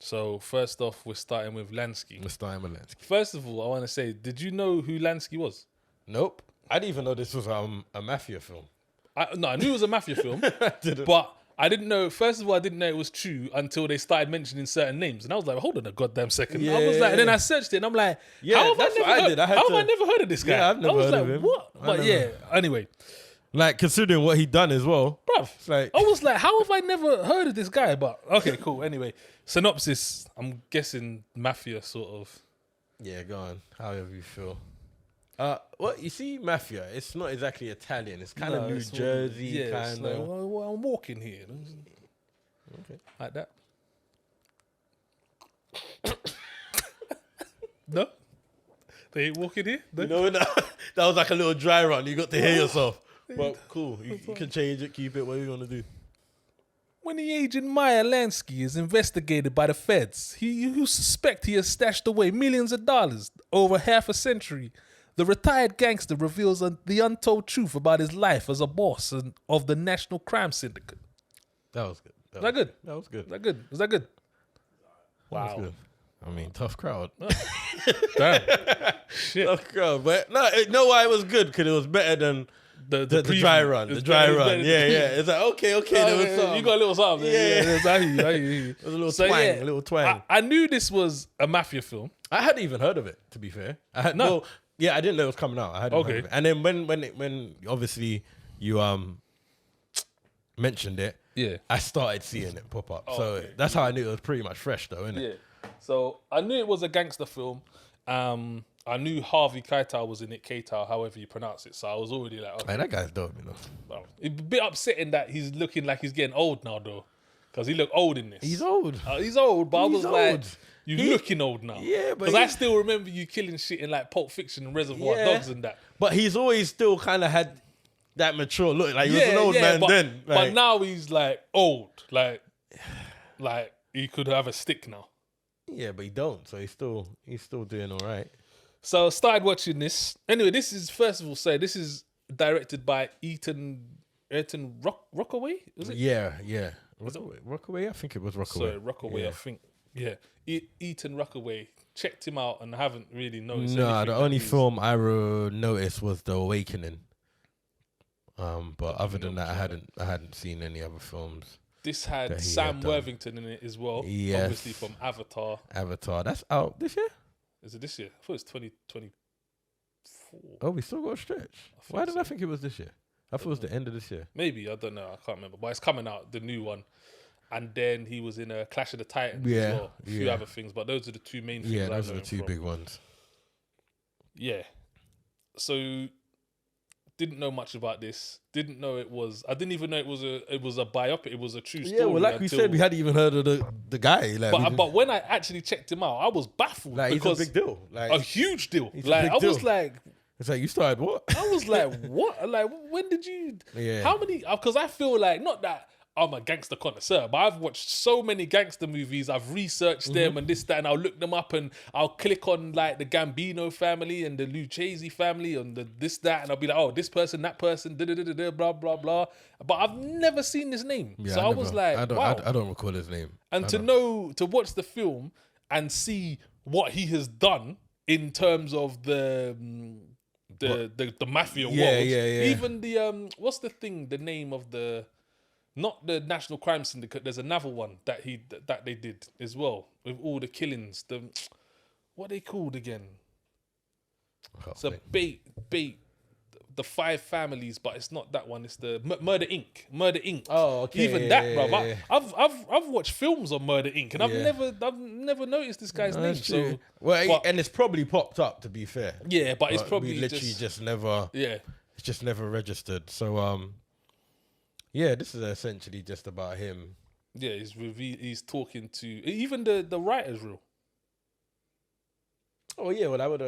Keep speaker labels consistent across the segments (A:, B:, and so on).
A: So first off, we're starting with Lansky. First of all, I want to say, did you know who Lansky was?
B: Nope. I didn't even know this was a mafia film.
A: I knew it was a mafia film, but I didn't know. First of all, I didn't know it was true until they started mentioning certain names, and I was like, "Hold on a goddamn second."
B: Yeah.
A: I was like, and then I searched it, and I'm like,
B: Yeah,
A: "How have
B: that's
A: I
B: what
A: never
B: I
A: heard?
B: did.
A: How have I never heard of this guy?"
B: Yeah, I've never
A: I was
B: heard
A: like,
B: of him.
A: "What?" But yeah, anyway,
B: like considering what he'd done as well,
A: bruv.
B: it's like
A: I was like, "How have I never heard of this guy?" But okay, cool. Anyway, synopsis. I'm guessing mafia sort of.
B: yeah, go on. However you feel. What you see, mafia. It's not exactly Italian. It's kind of New Jersey kind
A: like,
B: of.
A: well, I'm walking here.
B: Okay.
A: Like that. No? They ain't walking here? No?
B: You know, that was like a little dry run. You got to hear yourself. But cool. You can change it, keep it. What are you going to do?
A: When the agent Meyer Lansky is investigated by the feds, you suspect he has stashed away millions of dollars over half a century. The retired gangster reveals the untold truth about his life as a boss of the National Crime Syndicate.
B: That was good.
A: Was that good?
B: That was good.
A: Was that good? Was that good?
B: Wow. That was good. I mean, tough crowd.
A: Damn. Shit.
B: Tough crowd. But no, you know why it was good? Because it was better than the dry run. The dry run. Yeah. It's like, okay. There was something.
A: You got a little something. Yeah. I hear you.
B: It was a little twang.
A: I knew this was a mafia film.
B: I hadn't even heard of it, to be fair. I didn't know it was coming out. I hadn't heard of it. And then when obviously you mentioned it,
A: yeah,
B: I started seeing it pop up. That's how I knew it was pretty much fresh, though, innit?
A: Yeah. So I knew it was a gangster film. I knew Harvey Keitel was in it, Keitel, however you pronounce it. So I was already like, okay.
B: Hey, that guy's dope, you know.
A: Well, it's a bit upsetting that he's looking like he's getting old now, though, because he looked old in this.
B: He's old.
A: He's old, but I was like, you're looking old now.
B: Yeah, but
A: because I still remember you killing shit in like Pulp Fiction and Reservoir Dogs and that.
B: But he's always still kind of had that mature look. Like, he was an old man then. Like,
A: but now he's like old. Like he could have a stick now.
B: Yeah, but he don't. So he's still doing all right. So
A: I started watching this. Anyway, this is, first of all, this is directed by Ethan Rockaway, is it?
B: Yeah. Was it Rockaway? I think it was Rockaway.
A: Sorry, Rockaway,
B: yeah.
A: I think. Yeah. Ethan Rockaway. Checked him out and haven't really noticed
B: No, the only film I noticed was The Awakening. But other than that, I hadn't seen any other films.
A: This had Sam Worthington in it as well.
B: Yes.
A: Obviously from Avatar.
B: That's out this year?
A: Is it this year? I thought it was 2024.
B: Oh, we still got a stretch. Why did I think it was this year? I thought it was the end of this year.
A: Maybe, I don't know. I can't remember. But it's coming out, the new one. And then he was in a Clash of the Titans as well. A few other things, but those are the two main things.
B: Yeah, those are the two big ones.
A: Yeah. So didn't know much about this. Didn't know it was. I didn't even know it was a biopic. It was a true story.
B: Yeah, well, like we said, we hadn't even heard of the guy. Like,
A: but when I actually checked him out, I was baffled.
B: Like,
A: because
B: he's a big deal. Like,
A: a huge deal.
B: Like, I
A: was like,
B: it's like, you started what?
A: I was like, what? Like, when did you?
B: Yeah.
A: How many? Because I feel like, not that I'm a gangster connoisseur, but I've watched so many gangster movies. I've researched them and this, that, and I'll look them up and I'll click on like the Gambino family and the Lucchese family and the this, that, and I'll be like, oh, this person, that person, blah, blah, blah. But I've never seen this name.
B: Yeah,
A: so I was like, wow.
B: I don't recall his name.
A: And to watch the film and see what he has done in terms of the mafia world.
B: Yeah.
A: Even the what's the thing? The name of the, not the National Crime Syndicate. There's another one that they did as well with all the killings. What are they called again? So bait. The 5 families, but it's not that one. It's the Murder Inc. Murder Inc.
B: Oh, okay.
A: Even that, bro. I've watched films on Murder Inc. and I've never noticed this guy's name. So
B: and it's probably popped up, to be fair.
A: Yeah, but it's probably
B: we literally just never. Yeah, it's just never registered. So this is essentially just about him.
A: Yeah, he's talking to even the writer's room.
B: Oh yeah, well I would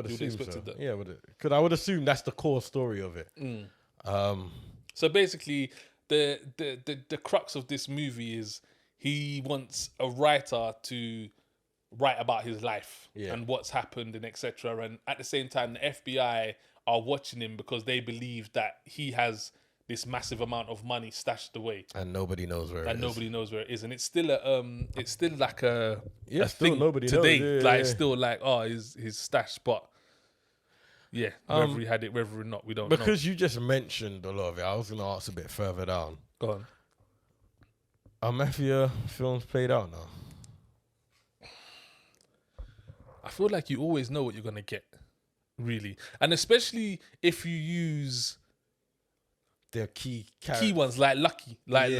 B: assume so. That. Yeah, because I would assume that's the core story of it.
A: So basically, the crux of this movie is he wants a writer to write about his life and what's happened and etc. And at the same time, the FBI are watching him because they believe that he has this massive amount of money stashed away,
B: and nobody knows where
A: and nobody knows where it is, and it's still like a
B: still
A: thing
B: nobody
A: today.
B: knows.
A: It's still like, oh, his stash, but yeah, whether he had it, whether or not, we don't know.
B: Because you just mentioned a lot of it, I was gonna ask a bit further down.
A: Go on.
B: Are mafia films played out now?
A: I feel like you always know what you're gonna get, really, and especially if you use
B: They're key
A: ones like Lucky, like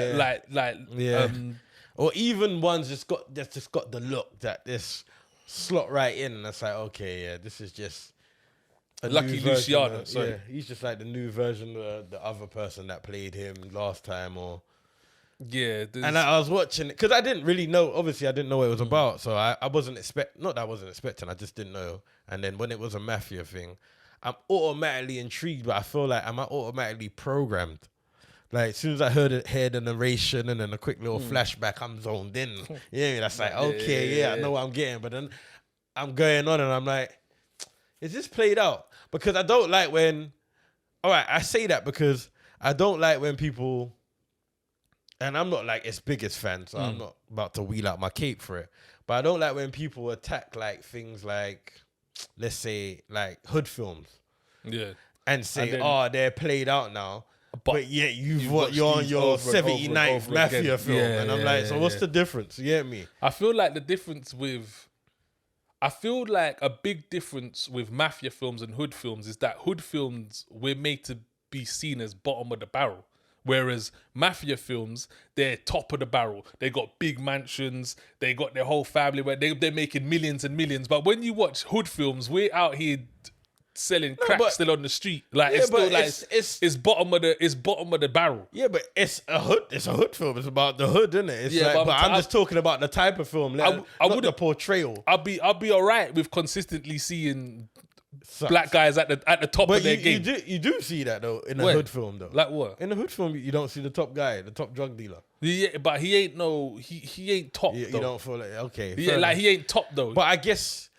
B: or even ones just got the look that this slot right in, and it's like, okay, yeah, this is just a
A: Lucky
B: new version
A: Luciano.
B: of-
A: Sorry.
B: yeah, he's just like the new version of the other person that played him last time, or.
A: Yeah,
B: And I was watching it because I didn't really know. Obviously, I didn't know what it was about, so I wasn't not that I wasn't expecting. I just didn't know. And then when it was a mafia thing, I'm automatically intrigued, but I feel like I'm automatically programmed. Like as soon as I heard the narration and then a quick little flashback, I'm zoned in. Yeah, that's like, okay, yeah, I know what I'm getting. But then I'm going on and I'm like, is this played out? Because I don't like when. All right, I say that because I don't like when people. And I'm not like its biggest fan, so I'm not about to wheel out my cape for it. But I don't like when people attack like things like, let's say, like hood films.
A: Yeah.
B: And say,
A: And then,
B: they're played out now. But yet you're on
A: these
B: your
A: over and
B: 79th
A: over
B: mafia
A: again.
B: film.
A: Yeah,
B: and I'm
A: yeah,
B: like, so what's
A: yeah.
B: the difference? You get me?
A: I feel like the difference with... I feel like a big difference with mafia films and hood films is that hood films, we're made to be seen as bottom of the barrel. Whereas mafia films, they're top of the barrel. They got big mansions. They got their whole family where they're making millions and millions. But when you watch hood films, we're out here selling crack still on the street. Like
B: Yeah,
A: it's still
B: but
A: like
B: it's
A: bottom of the barrel.
B: Yeah, but it's a hood film. It's about the hood, isn't it? It's
A: Yeah,
B: like,
A: but
B: I'm just talking about the type of film, not the portrayal.
A: I'll be all right with consistently seeing black guys at the top of their game.
B: You do see that though in a
A: Where?
B: hood film though.
A: Like what?
B: In a hood film, you don't see the top guy, the top drug dealer.
A: Yeah, but he ain't he ain't top
B: You
A: though.
B: don't feel like okay.
A: Yeah,
B: fair
A: like
B: enough.
A: he ain't top though.
B: But I guess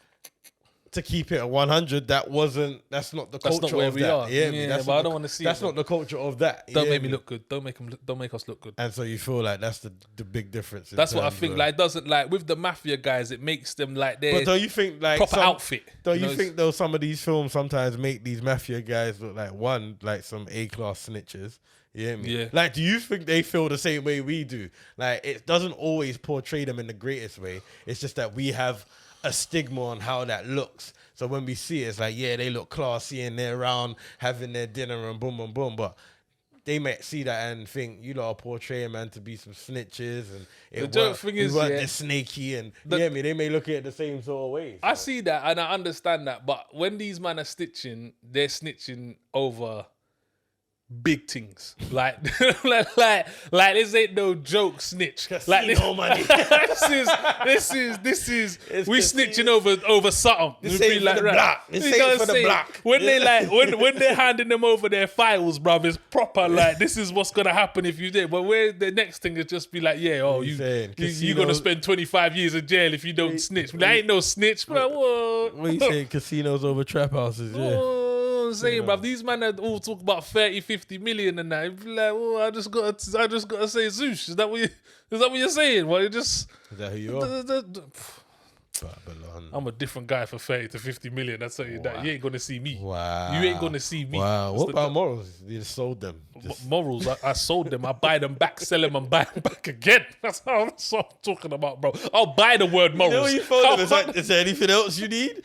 B: to keep it at 100, that's not the culture
A: not where
B: of
A: we
B: that.
A: are.
B: Yeah,
A: Yeah,
B: that's
A: but
B: not
A: I don't wanna see
B: That's
A: it,
B: not the culture of that.
A: Don't
B: Yeah,
A: make me look good. Don't make us look good.
B: And so you feel like that's the big difference.
A: That's what I think. Like, it doesn't like with the mafia guys, it makes them like they're
B: But don't you think like
A: proper outfit.
B: Don't you
A: know,
B: think though some of these films sometimes make these mafia guys look like some A-class snitches? You hear me?
A: Yeah.
B: Like, do you think they feel the same way we do? Like, it doesn't always portray them in the greatest way. It's just that we have a stigma on how that looks. So when we see it, it's like, yeah, they look classy and they're around having their dinner and boom, boom, boom. But they might see that and think, you lot are portraying man to be some snitches and we weren't this snaky and you hear me? They may look at it the same sort of way. So.
A: I see that and I understand that, but when these men are snitching, they're snitching over big things. Like like this ain't no joke snitch. Like this,
B: money.
A: this is
B: It's
A: we snitching over something.
B: This
A: We
B: ain't
A: be
B: for
A: like,
B: the
A: right.
B: block. This
A: You
B: ain't
A: know what
B: for
A: I'm
B: the
A: saying?
B: block.
A: When they like when they're handing them over their files, bruv, it's proper like this is what's gonna happen if you did. But where the next thing is just be like, yeah,
B: What you saying?
A: you're gonna spend 25 years in jail if you don't snitch. There ain't no snitch. But what?
B: What you saying? Casinos over trap houses, yeah.
A: Oh, I'm saying, bruv, these men are all talk about 30, 50 million and that. You'd be like, oh, I just gotta say Zeus. Is that what you're saying? Well, it just
B: Is that who you are? Babylon.
A: I'm a different guy for 30 to 50 million. I tell you that. You ain't gonna see me.
B: Wow.
A: You ain't gonna see me.
B: Wow.
A: That's
B: What
A: the-
B: about morals? You just sold them.
A: morals? I sold them. I buy them back, sell them, and buy them back again. That's what I'm talking about, bro. I'll buy the word morals.
B: You know what you fold them? It's like, is there anything else you need?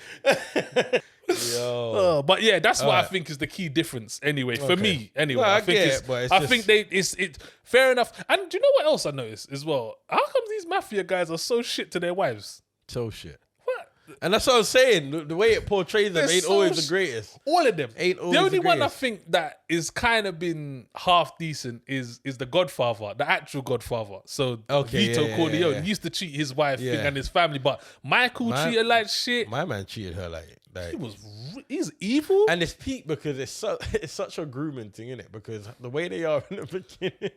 B: Yo.
A: But yeah, that's what I
B: Alright.
A: think is the key difference. Anyway, for
B: Okay.
A: me, anyway,
B: No, I
A: I think
B: get
A: it's.
B: it, but it's
A: I
B: just-
A: think it's fair enough. And do you know what else I noticed as well? How come these mafia guys are so shit to their wives?
B: So shit.
A: What?
B: And that's what I'm saying. The way it portrays them
A: They're
B: ain't
A: so
B: always the greatest.
A: All of them.
B: Ain't always
A: The only
B: the
A: one I
B: greatest.
A: think that is kind of been half decent is the Godfather, the actual Godfather. So
B: Okay,
A: Vito
B: yeah,
A: Corleone
B: yeah.
A: He used to cheat his wife
B: Yeah.
A: and his family, but Michael treated like shit.
B: My man cheated her like
A: He's evil.
B: and it's peak because it's such a grooming thing, innit? Because the way they are in the beginning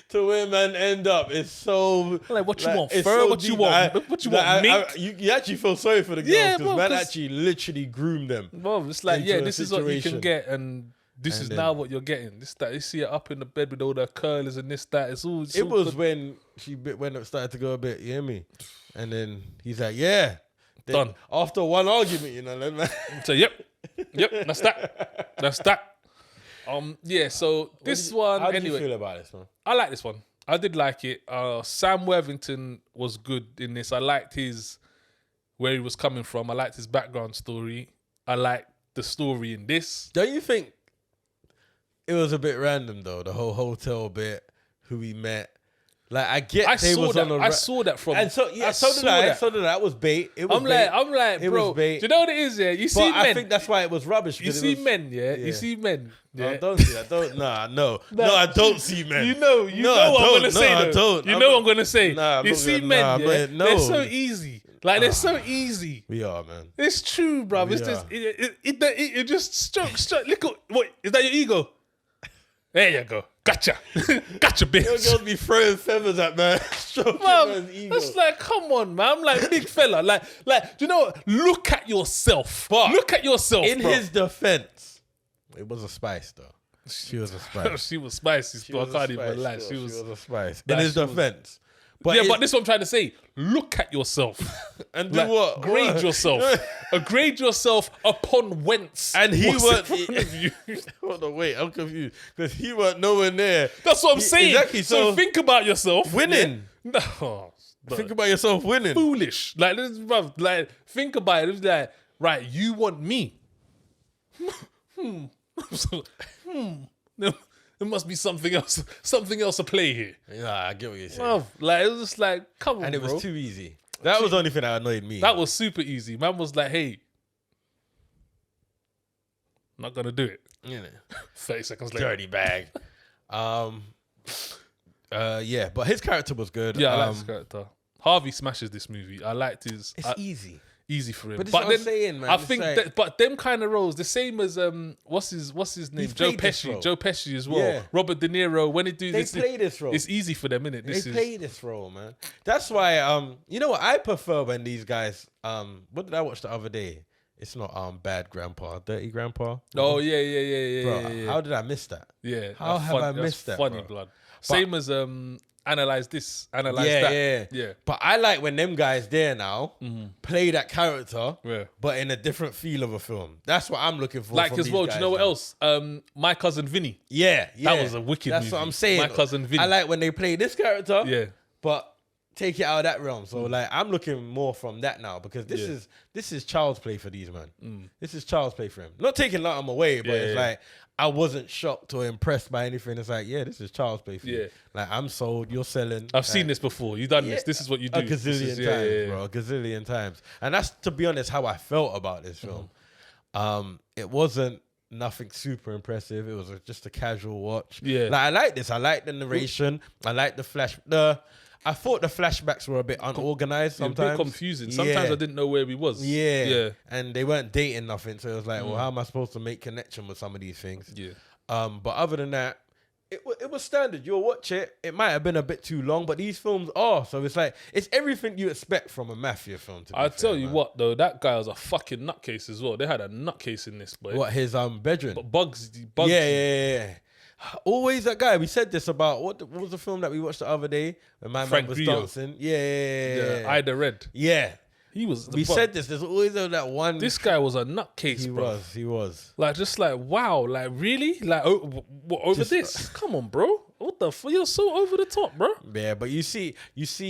B: to where man end up is so
A: Like, what you want,
B: it's
A: fur?
B: so
A: What you
B: deep.
A: want? What you want, mink?
B: You actually feel sorry for the girls
A: Yeah,
B: because
A: bro,
B: man
A: 'cause-
B: actually literally groomed them.
A: Well, it's like,
B: into
A: yeah,
B: a
A: this is what you
B: situation.
A: can get, and This is now what you're getting. This, that. You see her up in the bed with all the curlers and this, that. It's all.
B: It was when it started to go a bit, you hear me? And then he's like, yeah. Then
A: Done.
B: After one argument, you know. Then
A: So, yep, that's that. That's that. Yeah, so this one,
B: how did
A: anyway.
B: you feel about this one?
A: I like this one. I did like it. Sam Worthington was good in this. I liked where he was coming from. I liked his background story. I liked the story in this.
B: Don't you think it was a bit random though? The whole hotel bit, who he met. Like I saw
A: that from.
B: And so did I. So did I. That was bait. It was
A: I'm like,
B: it
A: bro.
B: was bait.
A: Do you know what it is? Yeah, you see
B: but
A: men.
B: I think that's why it was rubbish.
A: You see men, yeah. You see men. Yeah.
B: I don't see that. No, I don't see men.
A: You know what I'm gonna say.
B: I don't.
A: You know what I'm gonna say.
B: Nah,
A: you see men, yeah.
B: No.
A: They're so easy. Like they're so easy.
B: We are, man.
A: It's true, bro. It's just it just stroke. Look, what is that? Your ego? There you go. Gotcha, bitch.
B: You'll be throwing feathers at man.
A: That's like, come on, man. I'm like, big fella. Like, do you know what? Look at yourself. Look at yourself.
B: In his defense, it was a spice, though. She was a spice.
A: She was spicy. I can't even lie. She was
B: a spice. In his defense. But
A: but this is what I'm trying to say. Look at yourself.
B: And do what?
A: Grade yourself. Grade yourself upon whence.
B: And he
A: was
B: weren't. Hold on, wait. I'm confused. Because he weren't nowhere near.
A: That's what I'm saying.
B: Exactly.
A: So think about yourself.
B: Winning.
A: Yeah. No.
B: Think about yourself winning.
A: Foolish. Like, this, bruv, like, think about it. It's like, right, you want me. There must be something else to play here.
B: Yeah, I get what you're saying.
A: Well, like, it was just like, come on,
B: and it
A: bro.
B: was too easy. That was the only thing that annoyed me.
A: That was super easy. Man was like, hey, I'm not gonna do it.
B: You know,
A: 30 seconds later.
B: dirty bag. Yeah, but his character was good.
A: Yeah, I like his character. Harvey smashes this movie. I liked his.
B: It's easy.
A: Easy for him.
B: But that's what I'm saying, man.
A: I think that, but them kind of roles, the same as what's his name? Joe Pesci. Joe Pesci as well. Yeah. Robert De Niro. When they play this role. It's easy for them, innit?
B: They play this role, man. That's why you know what I prefer when these guys what did I watch the other day? It's not Bad Grandpa, Dirty Grandpa.
A: Oh yeah.
B: Bro,
A: yeah.
B: how did I miss that?
A: Yeah.
B: How have I missed that?
A: Funny,
B: bro?
A: blood. Same as analyze this, analyze that. Yeah.
B: But I like when them guys there now play that character,
A: yeah,
B: but in a different feel of a film. That's what I'm looking for.
A: Like as well, do you know what else? My Cousin Vinny.
B: Yeah.
A: That was a wicked movie.
B: That's what I'm saying.
A: My Cousin Vinny.
B: I like when they play this character,
A: yeah,
B: but take it out of that realm. So like I'm looking more from that now because this is child's play for these man. This is child's play for him. Not taking nothing away, but it's like I wasn't shocked or impressed by anything. It's like, this is child's play for you. Like I'm sold, you're selling.
A: I've seen this before. You've done this. This is what you do.
B: A gazillion times, bro. A gazillion times. And that's, to be honest, how I felt about this film. It wasn't nothing super impressive. It was just a casual watch. Yeah. Like I like this. I like the narration. I like the I thought the flashbacks were a bit unorganized sometimes.
A: A bit confusing. Sometimes I didn't know where we was.
B: Yeah. And they weren't dating nothing. So it was like, well, how am I supposed to make connection with some of these things?
A: Yeah.
B: But other than that, it was standard. You'll watch it. It might have been a bit too long, but these films are. So it's like, it's everything you expect from a mafia film.
A: I'll tell you what, though. That guy was a fucking nutcase as well. They had a nutcase in this, boy.
B: What, his bedroom?
A: Bugs.
B: Yeah. Always that guy. We said this about what was the film that we watched the other day when my man was dancing? Yeah.
A: Ida Red.
B: Yeah.
A: He was.
B: We said this. There's always that one.
A: This guy was a nutcase, bro.
B: He was.
A: Like, just like, wow. Like, really? Like, over this? Come on, bro. What the fuck? You're so over the top, bro.
B: Yeah, but you see,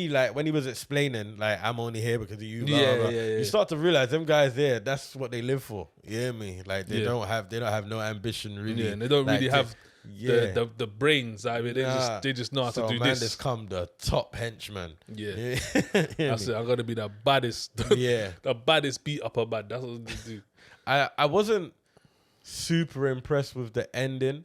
B: like, when he was explaining, like, I'm only here because of you. Blah,
A: yeah,
B: blah.
A: Yeah.
B: You start to realize them guys there, that's what they live for. You hear me? Like, they don't have no ambition, really.
A: Yeah, and they don't really have the brains. I mean, they just know how to do
B: man,
A: this.
B: This come the top henchman.
A: Yeah. That's it. I'm gonna be the baddest. The baddest beat up a man. That's what they do.
B: I wasn't super impressed with the ending.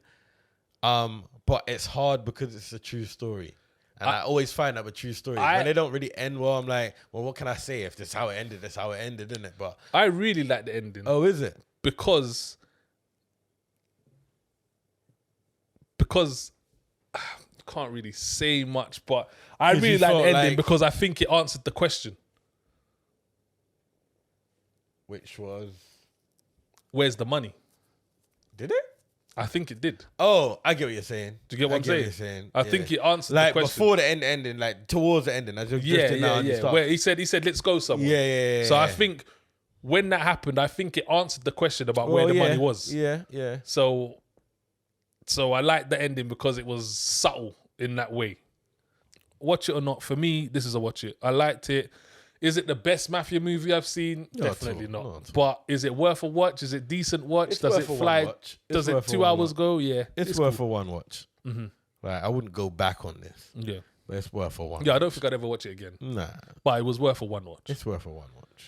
B: But it's hard because it's a true story. And I always find that with true stories, when they don't really end well, I'm like, well, what can I say? If this is how it ended, that's how it ended, isn't it? But
A: I really like the ending.
B: Oh, is it?
A: Because I can't really say much, but I really like the ending because I think it answered the question.
B: Which was?
A: Where's the money?
B: Did it?
A: I think it did.
B: Oh, I get what you're saying.
A: Do you get what I'm
B: I get
A: saying?
B: what you're saying.
A: I think it answered
B: like
A: the question.
B: before the ending, like towards the ending. As you're drifting now and you start.
A: Where he said, let's go somewhere.
B: Yeah.
A: So I think when that happened, I think it answered the question about where the money was.
B: Yeah.
A: So I liked the ending because it was subtle in that way. Watch it or not, for me, this is a watch it. I liked it. Is it the best mafia movie I've seen? Definitely not. But is it worth a watch? Is it decent watch? Does it fly? Does it 2 hours go? Yeah.
B: It's worth a one watch. Mm-hmm. Like, I wouldn't go back on this.
A: Yeah.
B: But it's worth a one.
A: Yeah, I don't think I'd ever watch it again.
B: Nah.
A: But it was worth a one watch.
B: It's worth a one watch.